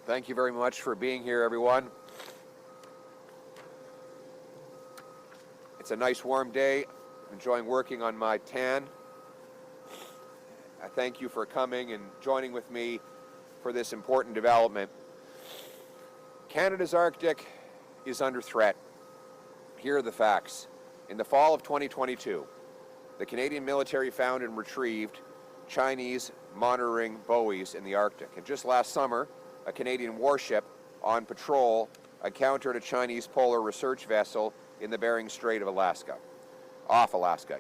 Thank you very much for being here, everyone. It's a nice warm day. I'm enjoying working on my tan. I thank you for coming and joining with me for this important development. Canada's Arctic is under threat. Here are the facts. In the fall of 2022, the Canadian military found and retrieved Chinese monitoring buoys in the Arctic. And just last summer, a Canadian warship on patrol encountered a Chinese polar research vessel in the Bering Strait of Alaska, off Alaska.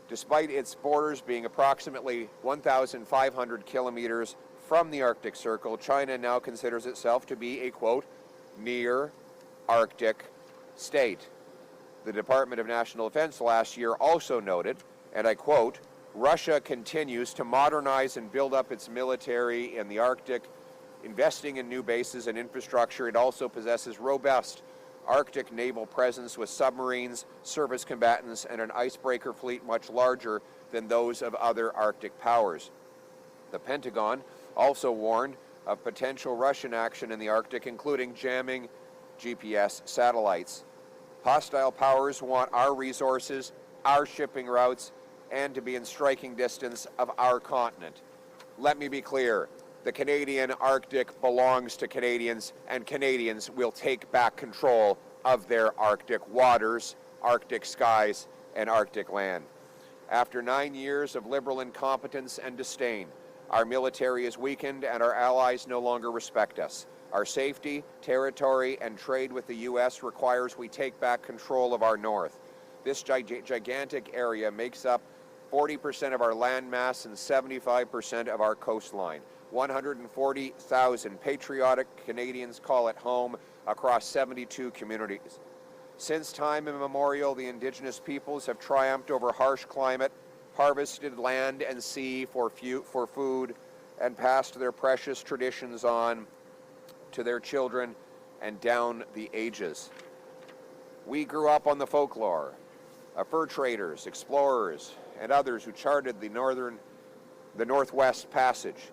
Despite its borders being approximately 1,500 kilometers from the Arctic Circle, China now considers itself to be a, quote, near Arctic state. The Department of National Defense last year also noted, and I quote, Russia continues to modernize and build up its military in the Arctic, investing in new bases and infrastructure. It also possesses robust Arctic naval presence with submarines, surface combatants, and an icebreaker fleet much larger than those of other Arctic powers. The Pentagon also warned of potential Russian action in the Arctic, including jamming GPS satellites. Hostile powers want our resources, our shipping routes, and to be in striking distance of our continent. Let me be clear. The Canadian Arctic belongs to Canadians, and Canadians will take back control of their Arctic waters, Arctic skies, and Arctic land. After 9 years of liberal incompetence and disdain, our military is weakened and our allies no longer respect us. Our safety, territory, and trade with the U.S. requires we take back control of our north. This gigantic area makes up 40% of our land mass and 75% of our coastline. 140,000 patriotic Canadians call it home across 72 communities. Since time immemorial, the Indigenous peoples have triumphed over harsh climate, harvested land and sea for food, and passed their precious traditions on to their children and down the ages. We grew up on the folklore of fur traders, explorers, and others who charted the Northwest Passage.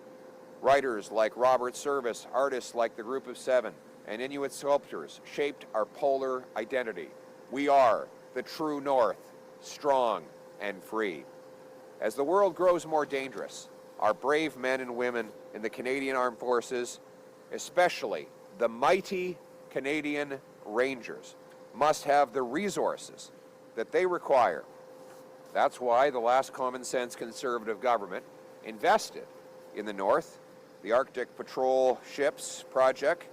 Writers like Robert Service, artists like the Group of Seven, and Inuit sculptors shaped our polar identity. We are the true North, strong and free. As the world grows more dangerous, our brave men and women in the Canadian Armed Forces, especially the mighty Canadian Rangers, must have the resources that they require. That's why the last common sense Conservative government invested in the North, the Arctic Patrol Ships Project,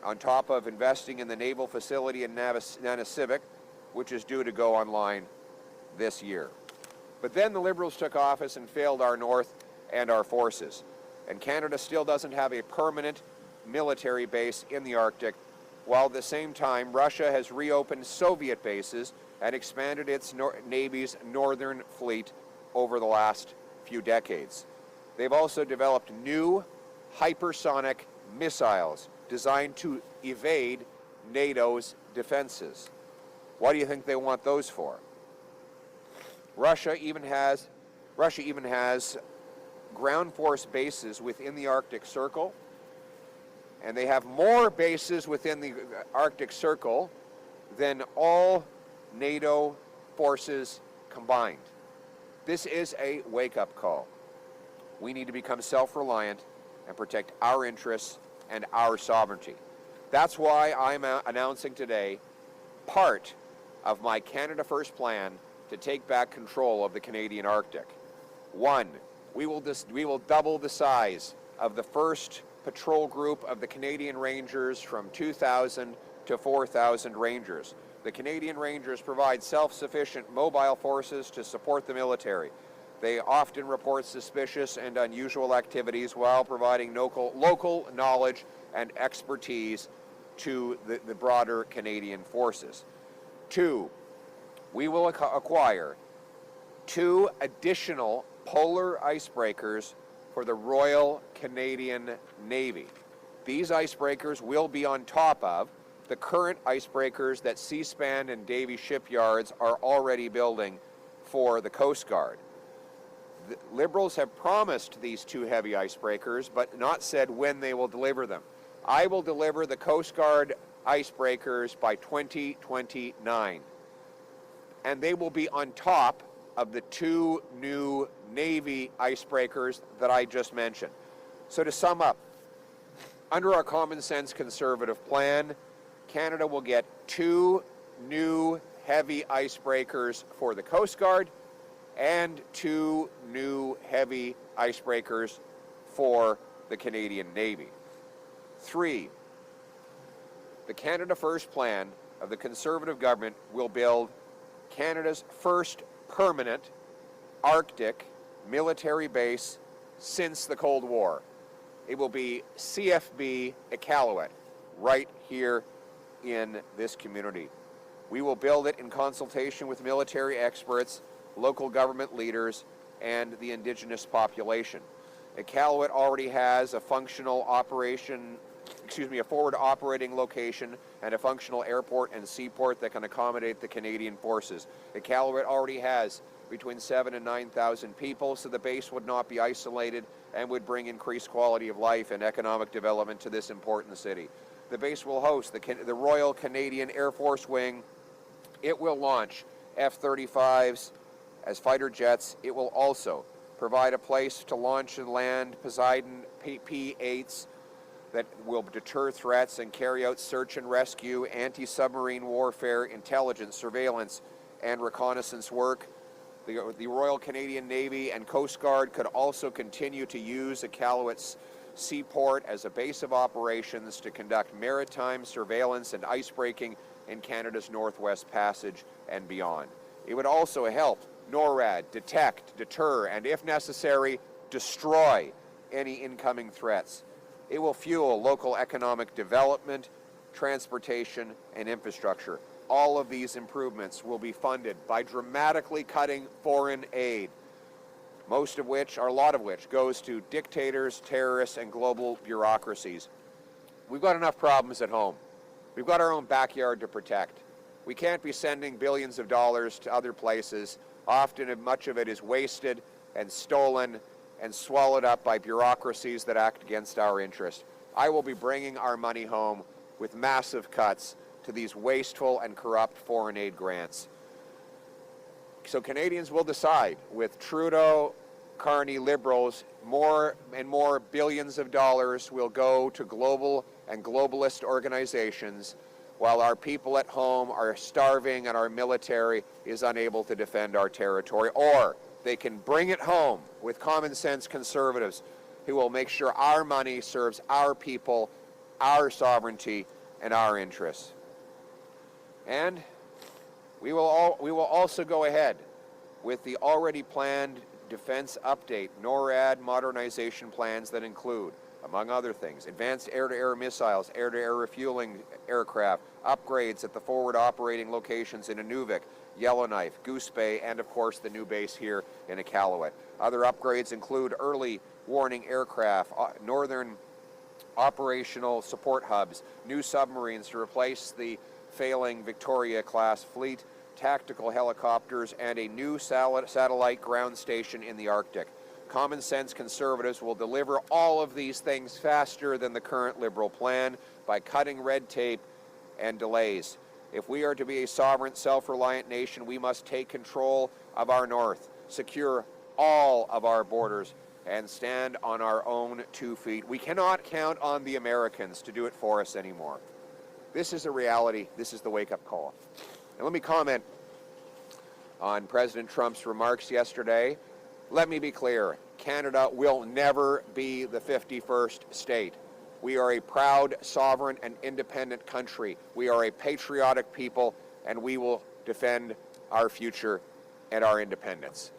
on top of investing in the naval facility in Nanisivik, which is due to go online this year. But then the Liberals took office and failed our North and our forces. And Canada still doesn't have a permanent military base in the Arctic, while at the same time Russia has reopened Soviet bases and expanded its Navy's northern fleet over the last few decades. They've also developed new hypersonic missiles designed to evade NATO's defenses. What do you think they want those for? Russia even has ground force bases within the Arctic Circle, and they have more bases within the Arctic Circle than all NATO forces combined. This is a wake-up call. We need to become self-reliant and protect our interests and our sovereignty. That's why I'm announcing today part of my Canada First plan to take back control of the Canadian Arctic. 1, we will double the size of the first patrol group of the Canadian Rangers from 2,000 to 4,000 Rangers. The Canadian Rangers provide self-sufficient mobile forces to support the military. They often report suspicious and unusual activities while providing local knowledge and expertise to the broader Canadian forces. 2, we will acquire 2 additional polar icebreakers for the Royal Canadian Navy. These icebreakers will be on top of the current icebreakers that Seaspan and Davie shipyards are already building for the Coast Guard. The Liberals have promised these 2 heavy icebreakers, but not said when they will deliver them. I will deliver the Coast Guard icebreakers by 2029, and they will be on top of the 2 new Navy icebreakers that I just mentioned. So to sum up, under our common sense conservative plan, Canada will get 2 new heavy icebreakers for the Coast Guard and 2 new heavy icebreakers for the Canadian Navy. 3, the Canada First plan of the Conservative government will build Canada's first permanent Arctic military base since the Cold War. It will be CFB Iqaluit, right here in this community. We will build it in consultation with military experts, local government leaders, and the Indigenous population. Iqaluit already has a functional a forward operating location and a functional airport and seaport that can accommodate the Canadian forces. Iqaluit already has between 7,000 and 9,000 people, so the base would not be isolated and would bring increased quality of life and economic development to this important city. The base will host the Royal Canadian Air Force Wing. It will launch F-35s as fighter jets. It will also provide a place to launch and land Poseidon P-8s that will deter threats and carry out search and rescue, anti-submarine warfare, intelligence, surveillance, and reconnaissance work. The Royal Canadian Navy and Coast Guard could also continue to use Iqaluit's seaport as a base of operations to conduct maritime surveillance and icebreaking in Canada's Northwest Passage and beyond. It would also help NORAD detect, deter, and if necessary, destroy any incoming threats. It will fuel local economic development, transportation, and infrastructure. All of these improvements will be funded by dramatically cutting foreign aid, most of which, or a lot of which, goes to dictators, terrorists, and global bureaucracies. We've got enough problems at home. We've got our own backyard to protect. We can't be sending billions of dollars to other places. Often much of it is wasted and stolen and swallowed up by bureaucracies that act against our interest. I will be bringing our money home with massive cuts to these wasteful and corrupt foreign aid grants. So Canadians will decide, with Trudeau, Carney, Liberals, more and more billions of dollars will go to global and globalist organizations, while our people at home are starving and our military is unable to defend our territory. Or they can bring it home with common sense conservatives who will make sure our money serves our people, our sovereignty, and our interests. And we will also go ahead with the already planned defense update, NORAD modernization plans that include, among other things, advanced air-to-air missiles, air-to-air refueling aircraft, upgrades at the forward operating locations in Inuvik, Yellowknife, Goose Bay, and of course the new base here in Iqaluit. Other upgrades include early warning aircraft, northern operational support hubs, new submarines to replace the failing Victoria-class fleet, tactical helicopters, and a new satellite ground station in the Arctic. Common sense conservatives will deliver all of these things faster than the current Liberal plan by cutting red tape and delays. If we are to be a sovereign, self-reliant nation, we must take control of our north, secure all of our borders, and stand on our own 2 feet. We cannot count on the Americans to do it for us anymore. This is a reality. This is the wake-up call. And let me comment on President Trump's remarks yesterday. Let me be clear. Canada will never be the 51st state. We are a proud, sovereign, and independent country. We are a patriotic people, and we will defend our future and our independence.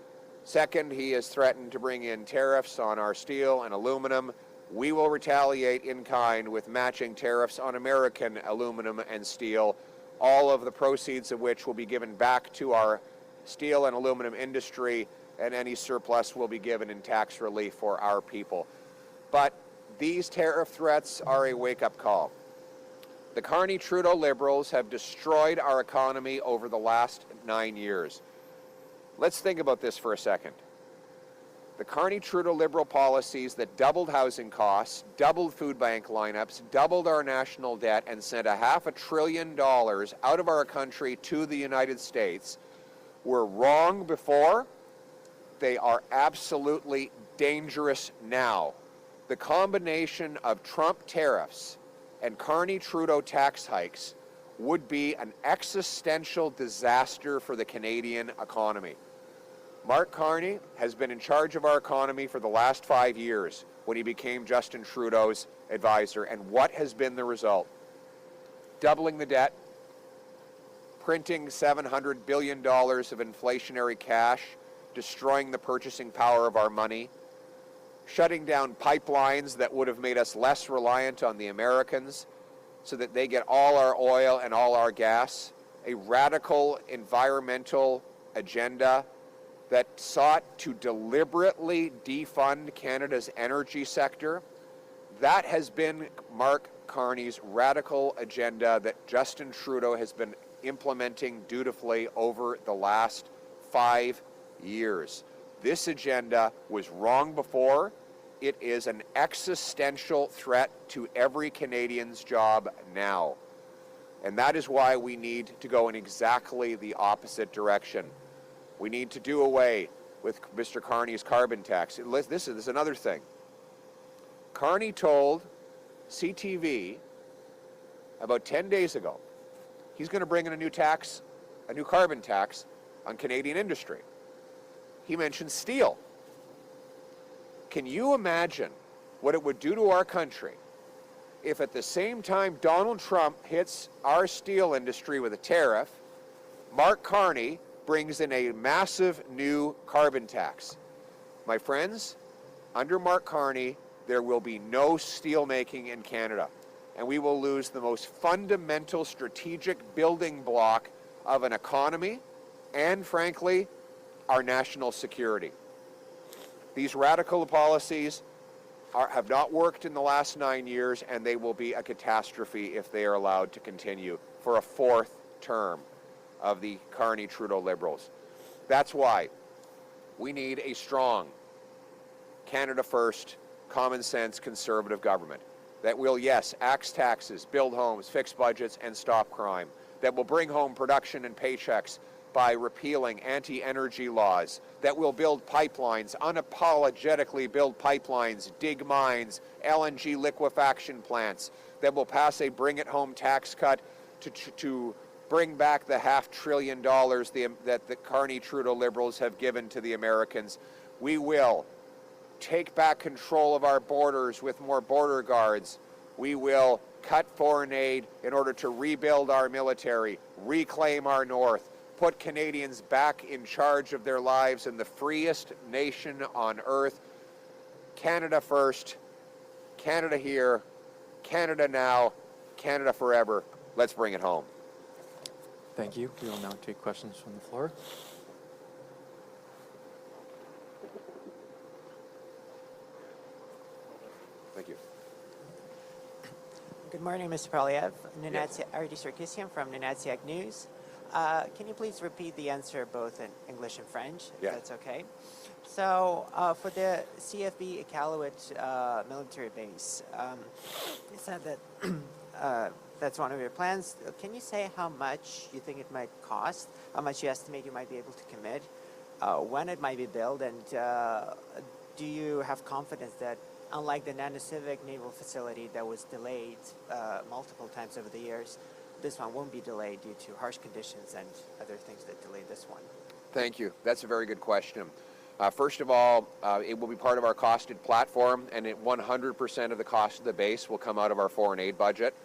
Second, he has threatened to bring in tariffs on our steel and aluminum. We will retaliate in kind with matching tariffs on American aluminum and steel, all of the proceeds of which will be given back to our steel and aluminum industry, and any surplus will be given in tax relief for our people. But these tariff threats are a wake-up call. The Carney-Trudeau Liberals have destroyed our economy over the last 9 years. Let's think about this for a second. The Carney-Trudeau Liberal policies that doubled housing costs, doubled food bank lineups, doubled our national debt, and sent $500 billion out of our country to the United States were wrong before. They are absolutely dangerous now. The combination of Trump tariffs and Carney-Trudeau tax hikes would be an existential disaster for the Canadian economy. Mark Carney has been in charge of our economy for the last 5 years when he became Justin Trudeau's advisor. And what has been the result? Doubling the debt, printing $700 billion of inflationary cash, destroying the purchasing power of our money, shutting down pipelines that would have made us less reliant on the Americans so that they get all our oil and all our gas, a radical environmental agenda that sought to deliberately defund Canada's energy sector. That has been Mark Carney's radical agenda that Justin Trudeau has been implementing dutifully over the last 5 years. This agenda was wrong before. It is an existential threat to every Canadian's job now. And that is why we need to go in exactly the opposite direction. We need to do away with Mr. Carney's carbon tax. This is another thing. Carney told CTV about 10 days ago he's going to bring in a new tax, a new carbon tax on Canadian industry. He mentioned steel. Can you imagine what it would do to our country if at the same time Donald Trump hits our steel industry with a tariff, Mark Carney brings in a massive new carbon tax? My friends, under Mark Carney, there will be no steel making in Canada, and we will lose the most fundamental strategic building block of an economy and, frankly, our national security. These radical policies have not worked in the last 9 years, and they will be a catastrophe if they are allowed to continue for a 4th term of the Carney-Trudeau Liberals. That's why we need a strong, Canada First, common sense, conservative government that will, yes, axe taxes, build homes, fix budgets, and stop crime, that will bring home production and paychecks by repealing anti-energy laws, that will build pipelines, unapologetically build pipelines, dig mines, LNG liquefaction plants, that will pass a bring-it-home tax cut to bring back the $500 billion that the Carney-Trudeau Liberals have given to the Americans. We will take back control of our borders with more border guards. We will cut foreign aid in order to rebuild our military, reclaim our north, put Canadians back in charge of their lives in the freest nation on earth. Canada first, Canada here, Canada now, Canada forever. Let's bring it home. Thank you. We will now take questions from the floor. Thank you. Good morning, Mr. Poilievre. Artie Sarkisian from Nunatsiaq News. Can you please repeat the answer both in English and French, if that's okay? So, for the CFB Iqaluit military base, you said that that's one of your plans. Can you say how much you think it might cost, how much you estimate you might be able to commit, when it might be built, and do you have confidence that, unlike the Nanisivik naval facility that was delayed multiple times over the years, this one won't be delayed due to harsh conditions and other things that delayed this one? Thank you. That's a very good question. First of all, it will be part of our costed platform, and 100% of the cost of the base will come out of our foreign aid budget.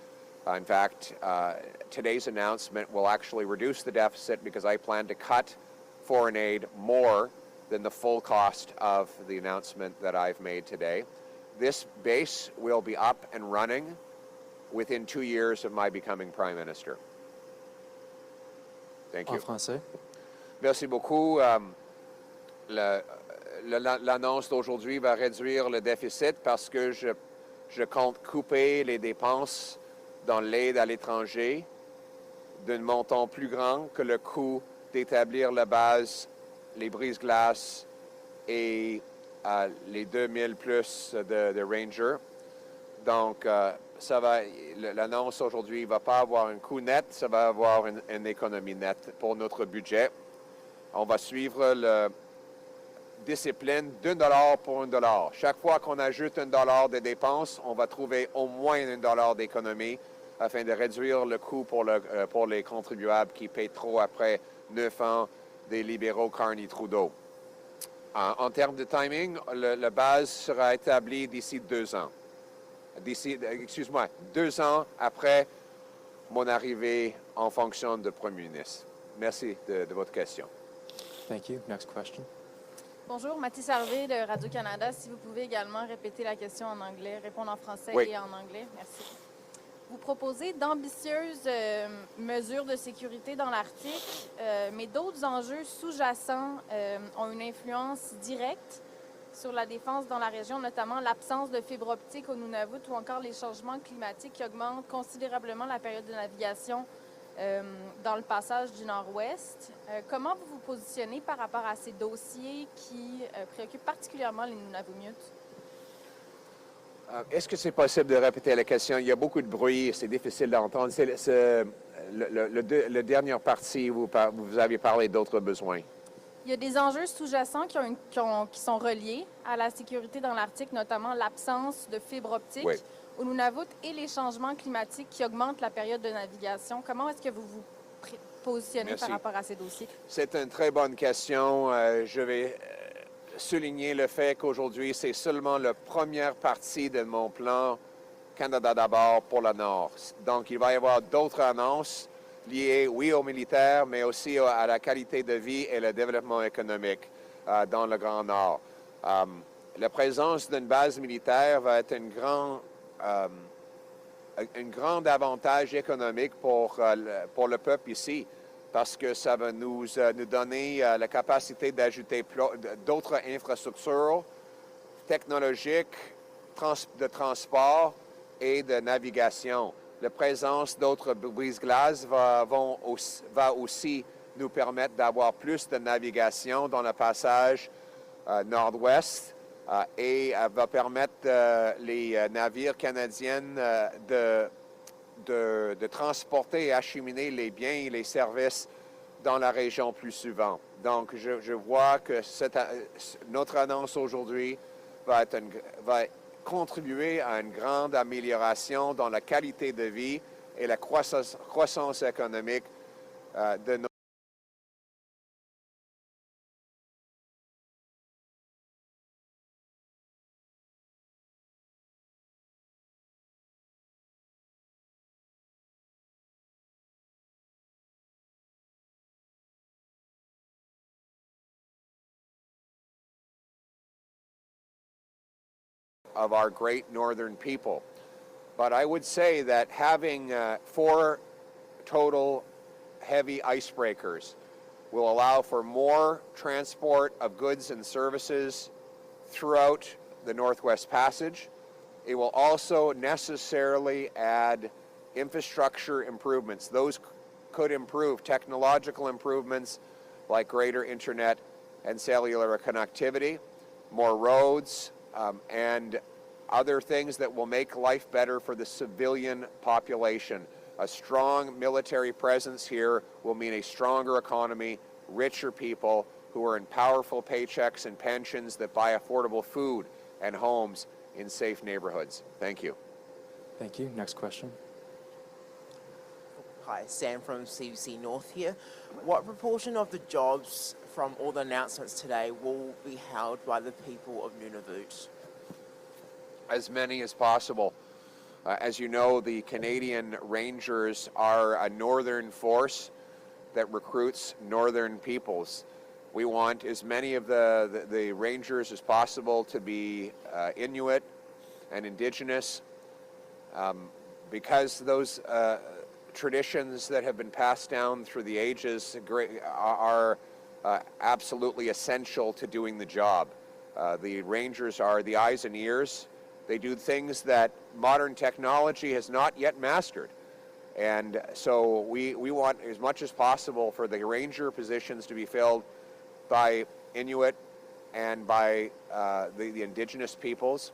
In fact, today's announcement will actually reduce the deficit because I plan to cut foreign aid more than the full cost of the announcement that I've made today. This base will be up and running within 2 years of my becoming Prime Minister. Thank you. En français. Merci beaucoup. L'annonce d'aujourd'hui va réduire le déficit parce que je compte couper les dépenses dans l'aide à l'étranger d'un montant plus grand que le coût d'établir la base, les brise-glaces et les 2000 plus de Rangers. Donc, l'annonce aujourd'hui ne va pas avoir un coût net, ça va avoir une économie nette pour notre budget. On va suivre la discipline d'$1 pour $1. Chaque fois qu'on ajoute $1 de dépenses, on va trouver au moins $1 d'économie afin de réduire le coût pour les contribuables qui paient trop après 9 ans des libéraux Carney-Trudeau. En termes de timing, la base sera établie d'ici 2 ans. 2 ans après mon arrivée en fonction de Premier ministre. Merci de votre question. Thank you. Next question. Bonjour, Mathis Harvey de Radio-Canada. Si vous pouvez également répéter la question en anglais, répondre en français Oui. et en anglais. Merci. Vous proposez d'ambitieuses mesures de sécurité dans l'Arctique, mais d'autres enjeux sous-jacents ont une influence directe sur la défense dans la région, notamment l'absence de fibre optique au Nunavut ou encore les changements climatiques qui augmentent considérablement la période de navigation dans le passage du Nord-Ouest. Comment vous vous positionnez par rapport à ces dossiers qui préoccupent particulièrement les Nunavummiut? Est-ce que c'est possible de répéter la question? Il y a beaucoup de bruit, c'est difficile d'entendre. La dernière partie, vous avez parlé d'autres besoins. Il y a des enjeux sous-jacents qui sont reliés à la sécurité dans l'Arctique, notamment l'absence de fibre optique au Nunavut et les changements climatiques qui augmentent la période de navigation. Comment est-ce que vous vous positionnez par rapport à ces dossiers? C'est une très bonne question. Je vais souligner le fait qu'aujourd'hui, c'est seulement la première partie de mon plan Canada d'abord pour le Nord. Donc, il va y avoir d'autres annonces liées, oui, aux militaires, mais aussi à la qualité de vie et le développement économique dans le Grand Nord. La présence d'une base militaire va être un grand avantage économique pour le peuple ici, parce que ça va nous donner la capacité d'ajouter d'autres infrastructures technologiques, de transport et de navigation. La présence d'autres brise-glaces va aussi nous permettre d'avoir plus de navigation dans le passage nord-ouest et va permettre les navires canadiens de transporter et acheminer les biens et les services dans la région plus souvent. Donc, je vois que notre annonce aujourd'hui va contribuer à une grande amélioration dans la qualité de vie et la croissance économique de nos of our great northern people. But I would say that having 4 total heavy icebreakers will allow for more transport of goods and services throughout the Northwest Passage. It will also necessarily add infrastructure improvements. Those could improve technological improvements like greater internet and cellular connectivity, more roads, and other things that will make life better for the civilian population. A strong military presence here will mean a stronger economy, richer people who are in powerful paychecks and pensions that buy affordable food and homes in safe neighborhoods. Thank you. Thank you. Next question. Hi, Sam from CBC North here. What proportion of the jobs from all the announcements today will be held by the people of Nunavut? As many as possible. As you know, the Canadian Rangers are a northern force that recruits northern peoples. We want as many of the Rangers as possible to be Inuit and Indigenous, because those traditions that have been passed down through the ages are absolutely essential to doing the job. The Rangers are the eyes and ears. They do things that modern technology has not yet mastered. And so we want as much as possible for the Ranger positions to be filled by Inuit and by the indigenous peoples.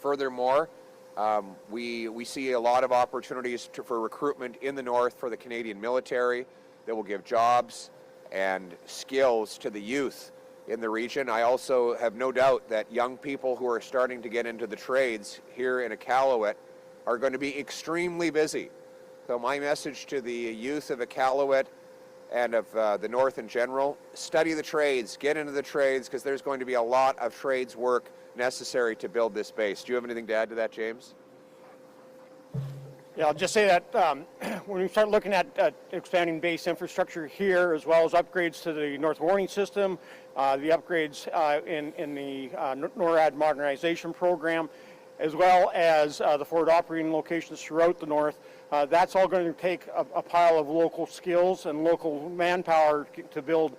Furthermore, we see a lot of opportunities for recruitment in the north for the Canadian military that will give jobs and skills to the youth in the region. I also have no doubt that young people who are starting to get into the trades here in Iqaluit are going to be extremely busy. So my message to the youth of Iqaluit and of the north in general, study the trades, get into the trades, because there's going to be a lot of trades work necessary to build this base. Do you have anything to add to that, James? Yeah, I'll just say that when we start looking at expanding base infrastructure here, as well as upgrades to the North Warning System, the upgrades in the NORAD modernization program, as well as the forward operating locations throughout the north, that's all going to take a pile of local skills and local manpower to build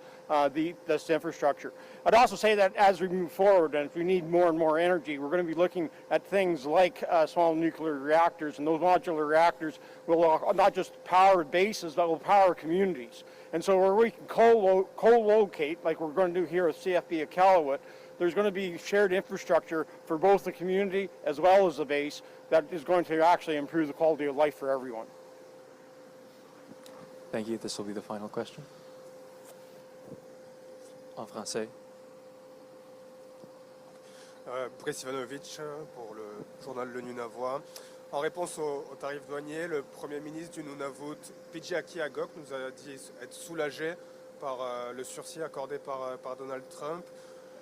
this infrastructure. I'd also say that as we move forward, and if we need more and more energy, we're going to be looking at things like small nuclear reactors, and those modular reactors will not just power bases, but will power communities. And so where we can co-locate, like we're going to do here at CFB Iqaluit, there's going to be shared infrastructure for both the community as well as the base that is going to actually improve the quality of life for everyone. Thank you. This will be the final question. En français. Brice Ivanovic pour le journal Le Nunavois. En réponse au tarif douanier, le Premier ministre du Nunavut, Pidjaki Agok, nous a dit être soulagé par le sursis accordé par Donald Trump.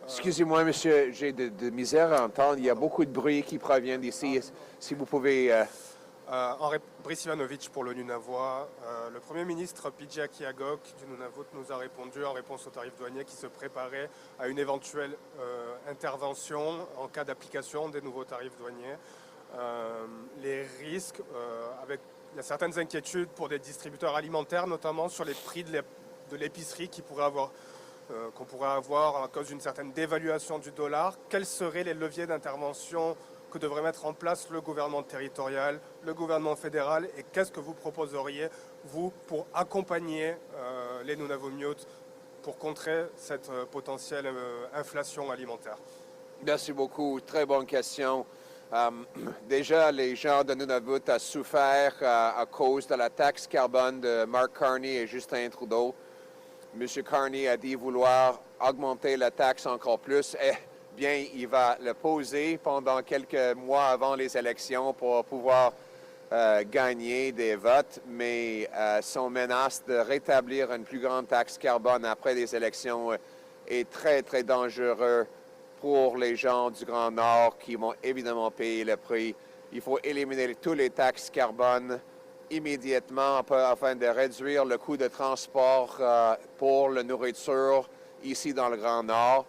Excusez-moi, monsieur, j'ai de misère à entendre. Il y a beaucoup de bruit qui provient d'ici. Si vous pouvez... Brice Ivanovic pour le Nunavois. Le Premier ministre Pidjaki Agok du Nunavut nous a répondu en réponse au tarif douanier qui se préparait à une éventuelle intervention en cas d'application des nouveaux tarifs douaniers. Les risques, il y a certaines inquiétudes pour des distributeurs alimentaires, notamment sur les prix de l'épicerie qu'on pourrait avoir à cause d'une certaine dévaluation du dollar. Quels seraient les leviers d'intervention que devrait mettre en place le gouvernement territorial, le gouvernement fédéral, et qu'est-ce que vous proposeriez, vous, pour accompagner les Nunavummiut pour contrer cette potentielle inflation alimentaire? Merci beaucoup. Très bonne question. Déjà, les gens de Nunavut ont souffert à cause de la taxe carbone de Mark Carney et Justin Trudeau. M. Carney a dit vouloir augmenter la taxe encore plus. Bien, il va le poser pendant quelques mois avant les élections pour pouvoir gagner des votes, mais son menace de rétablir une plus grande taxe carbone après les élections est très, très dangereux pour les gens du Grand Nord qui vont évidemment payer le prix. Il faut éliminer toutes les taxes carbone immédiatement afin de réduire le coût de transport pour la nourriture ici dans le Grand Nord.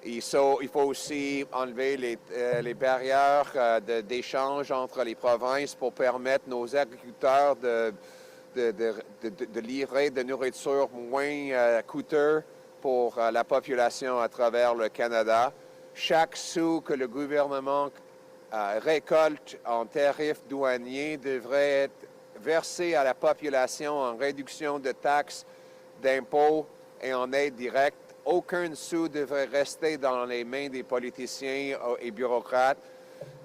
Il faut aussi enlever les barrières d'échange entre les provinces pour permettre nos agriculteurs de livrer de nourriture moins coûteuse pour la population à travers le Canada. Chaque sou que le gouvernement récolte en tarifs douaniers devrait être versé à la population en réduction de taxes, d'impôts et en aide directe. Aucun sou devrait rester dans les mains des politiciens et bureaucrates.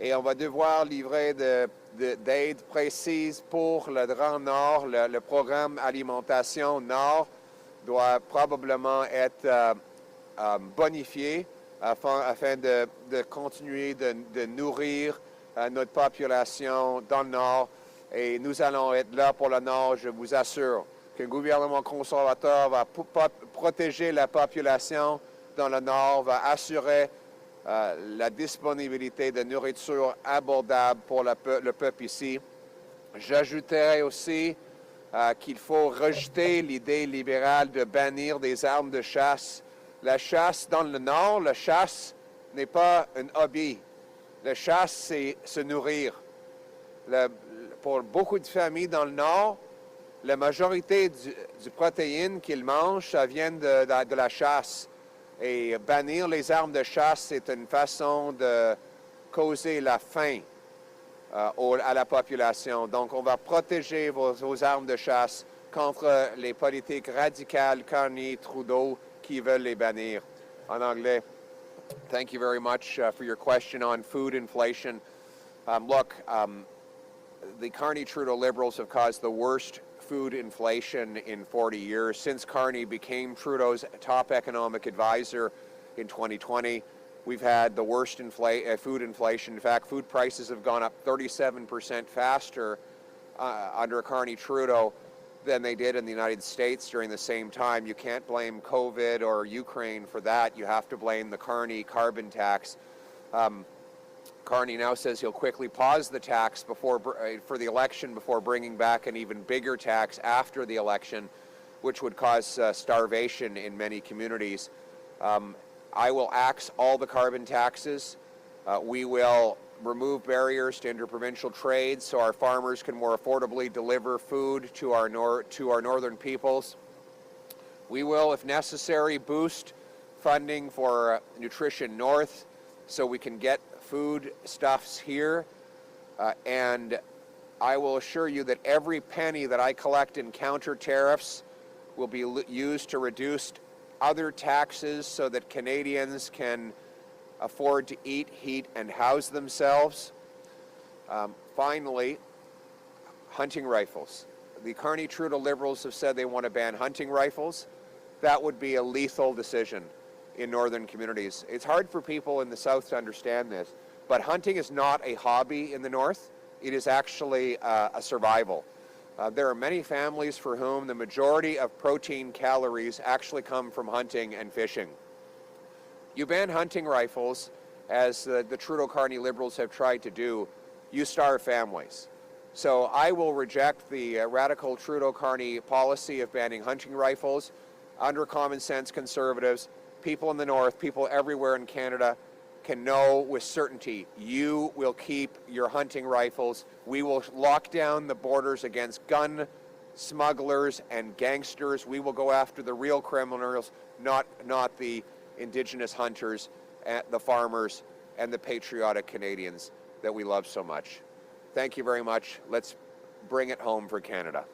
Et on va devoir livrer d'aide précise pour le Grand Nord. Le programme Alimentation Nord doit probablement être bonifié afin de continuer de nourrir notre population dans le Nord. Et nous allons être là pour le Nord, je vous assure. Qu'un gouvernement conservateur va protéger la population dans le Nord, va assurer la disponibilité de nourriture abordable pour le peuple ici. J'ajouterai aussi qu'il faut rejeter l'idée libérale de bannir des armes de chasse. La chasse dans le Nord, la chasse n'est pas un hobby. La chasse, c'est se nourrir. Pour beaucoup de familles dans le Nord, la majorité du protéine qu'ils mangent, ça vient de la chasse. Et bannir les armes de chasse, c'est une façon de causer la faim à la population. Donc, on va protéger vos armes de chasse contre les politiques radicales, Carney, Trudeau, qui veulent les bannir. En anglais. Thank you very much for your question on food inflation. The Carney-Trudeau Liberals have caused the worst food inflation in 40 years. Since Carney became Trudeau's top economic advisor in 2020, we've had the worst food inflation. In fact, food prices have gone up 37% faster under Carney-Trudeau than they did in the United States during the same time. You can't blame COVID or Ukraine for that. You have to blame the Carney carbon tax. Carney now says he'll quickly pause the tax for the election before bringing back an even bigger tax after the election, which would cause starvation in many communities. I will axe all the carbon taxes. We will remove barriers to interprovincial trade so our farmers can more affordably deliver food to our northern peoples. We will, if necessary, boost funding for Nutrition North so we can get foodstuffs here. And I will assure you that every penny that I collect in counter tariffs will be used to reduce other taxes so that Canadians can afford to eat, heat, and house themselves. Finally, hunting rifles. The Carney-Trudeau Liberals have said they want to ban hunting rifles. That would be a lethal decision in northern communities. It's hard for people in the South to understand this, but hunting is not a hobby in the North. It is actually a survival. There are many families for whom the majority of protein calories actually come from hunting and fishing. You ban hunting rifles, as the Trudeau-Carney Liberals have tried to do, you starve families. So I will reject the radical Trudeau-Carney policy of banning hunting rifles. Under common sense Conservatives, people in the North, people everywhere in Canada can know with certainty you will keep your hunting rifles. We will lock down the borders against gun smugglers and gangsters. We will go after the real criminals, not the Indigenous hunters, the farmers, and the patriotic Canadians that we love so much. Thank you very much. Let's bring it home for Canada.